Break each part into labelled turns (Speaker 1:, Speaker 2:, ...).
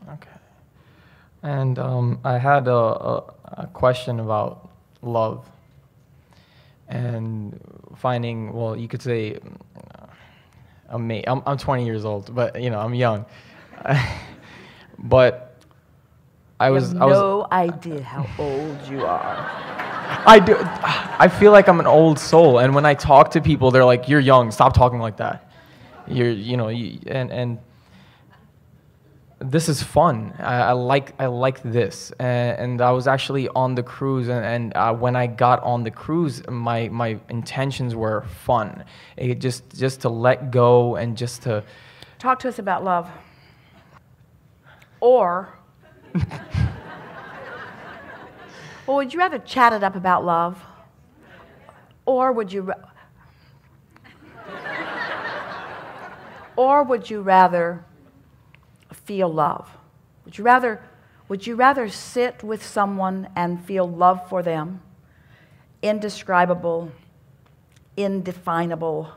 Speaker 1: Okay. And I had a question about love and finding, well, you could say, I'm 20 years old, but I'm young. But I was
Speaker 2: no idea how old you are.
Speaker 1: I do. I feel like I'm an old soul, and when I talk to people, they're like, "You're young. Stop talking like that." And this is fun. I like this, and I was actually on the cruise, and when I got on the cruise, my intentions were fun. Just to let go and just to
Speaker 2: talk to us about love, or. Well, would you rather chat it up about love, or would you rather feel love? Would you rather sit with someone and feel love for them, indescribable, indefinable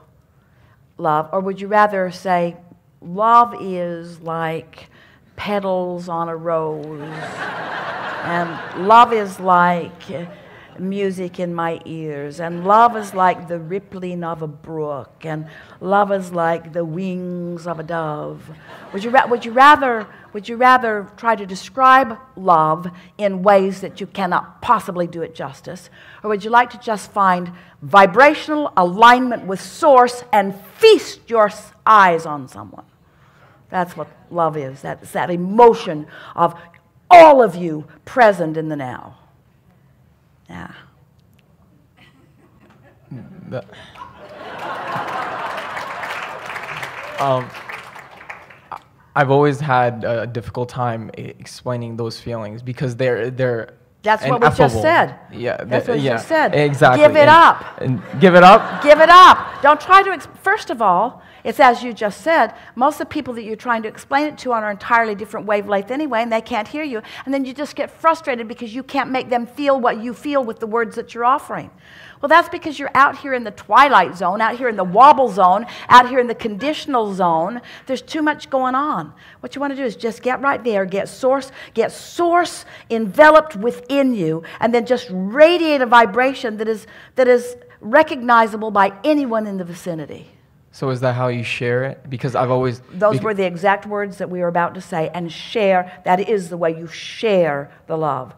Speaker 2: love, or would you rather say love is like petals on a rose? And love is like music in my ears, and love is like the rippling of a brook, and love is like the wings of a dove. Would you rather try to describe love in ways that you cannot possibly do it justice, or would you like to just find vibrational alignment with source and feast your eyes on someone? That's what love is. That's that emotion of all of you present in the now. Yeah.
Speaker 1: I've always had a difficult time explaining those feelings because they're
Speaker 2: That's what we just said.
Speaker 1: Yeah,
Speaker 2: that's what we just said.
Speaker 1: Exactly.
Speaker 2: Give it up.
Speaker 1: And give it up.
Speaker 2: Give it up. Don't try to. First of all, it's as you just said. Most of the people that you're trying to explain it to are on an entirely different wavelength anyway, and they can't hear you. And then you just get frustrated because you can't make them feel what you feel with the words that you're offering. Well, that's because you're out here in the twilight zone, out here in the wobble zone, out here in the conditional zone. There's too much going on. What you want to do is just get right there, get source enveloped within you, and then just radiate a vibration that is recognizable by anyone in the vicinity.
Speaker 1: So is that how you share it? Because I've always...
Speaker 2: Those were the exact words that we were about to say. And share, that is the way you share the love.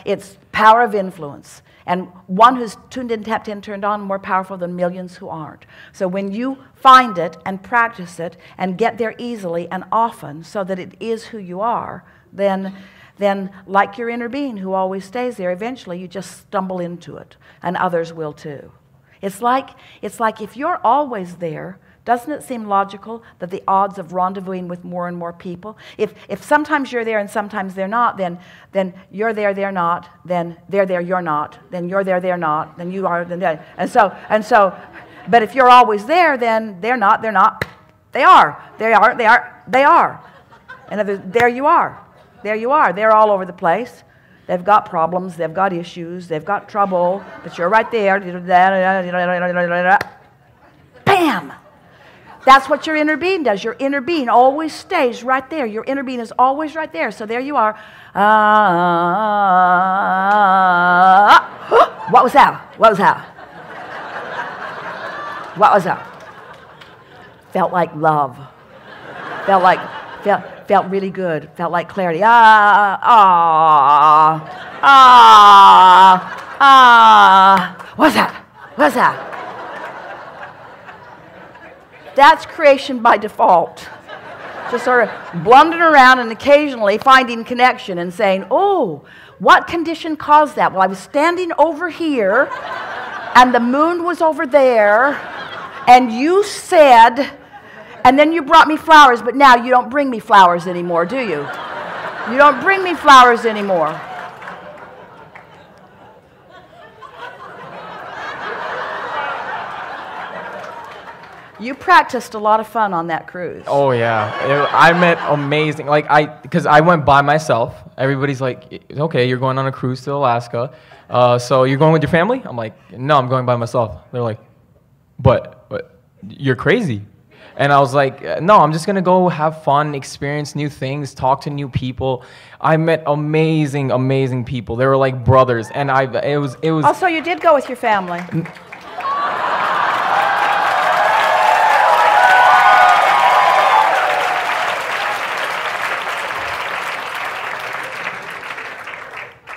Speaker 2: It's power of influence. And one who's tuned in, tapped in, turned on, more powerful than millions who aren't. So when you find it and practice it and get there easily and often so that it is who you are, then like your inner being who always stays there, eventually you just stumble into it, and others will too. It's like if you're always there, doesn't it seem logical that the odds of rendezvousing with more and more people, if sometimes you're there and sometimes they're not, then you're there, they're not, then they're there, you're not, then you're there, they're not, then you are, then they, and so, but if you're always there, then they're not, they are, and there you are, they're all over the place. They've got problems, they've got issues, they've got trouble, but you're right there. Bam! That's what your inner being does. Your inner being always stays right there. Your inner being is always right there. So there you are. What was that? What was that? What was that? Felt like love. Felt really good. Felt like clarity. What's that? What's that? That's creation by default. Just sort of blundering around and occasionally finding connection and saying, oh, what condition caused that? Well, I was standing over here and the moon was over there and you said, and then you brought me flowers, but now you don't bring me flowers anymore, do you? You don't bring me flowers anymore. You practiced a lot of fun on that cruise.
Speaker 1: Oh yeah, I met amazing. Because I went by myself. Everybody's like, okay, you're going on a cruise to Alaska, so you're going with your family? I'm like, no, I'm going by myself. They're like, but you're crazy. And I was like, no, I'm just going to go have fun, experience new things, talk to new people. I met amazing, amazing people. They were like brothers. And it was.
Speaker 2: Also, you did go with your family.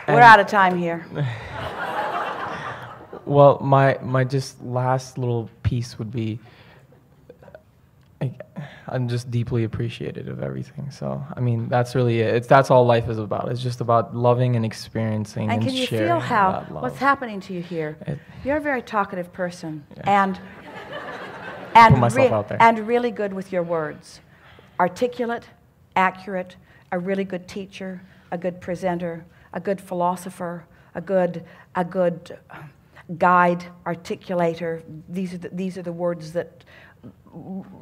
Speaker 2: We're out of time here.
Speaker 1: Well, my just last little piece would be, I'm just deeply appreciative of everything. So, I mean, that's really it. That's all life is about. It's just about loving and experiencing and
Speaker 2: can you
Speaker 1: sharing
Speaker 2: feel how
Speaker 1: that love.
Speaker 2: what's happening to you here? You're a very talkative person,
Speaker 1: Yeah. Put myself out there.
Speaker 2: and really good with your words. Articulate, accurate, a really good teacher, a good presenter, a good philosopher, a good guide, articulator. These are the words that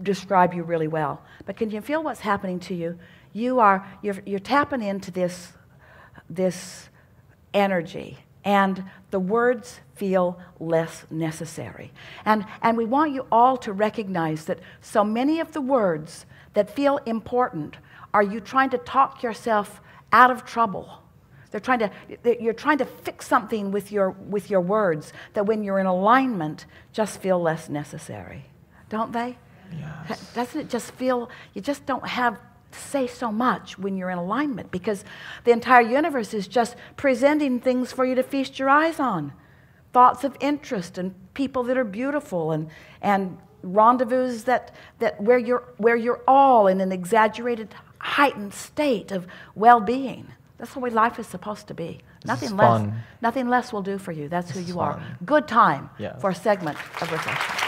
Speaker 2: describe you really well. But can you feel what's happening to you? You're tapping into this energy, and the words feel less necessary. And we want you all to recognize that so many of the words that feel important are you trying to talk yourself out of trouble. You're trying to fix something with your words that when you're in alignment just feel less necessary. Don't they?
Speaker 1: Yes.
Speaker 2: Doesn't it just feel, you just don't have to say so much when you're in alignment, because the entire universe is just presenting things for you to feast your eyes on. Thoughts of interest and people that are beautiful and rendezvous that where you're all in an exaggerated, heightened state of well-being. That's the way life is supposed to be. Nothing less will do for you. That's who you are. Good time for a segment of reflection.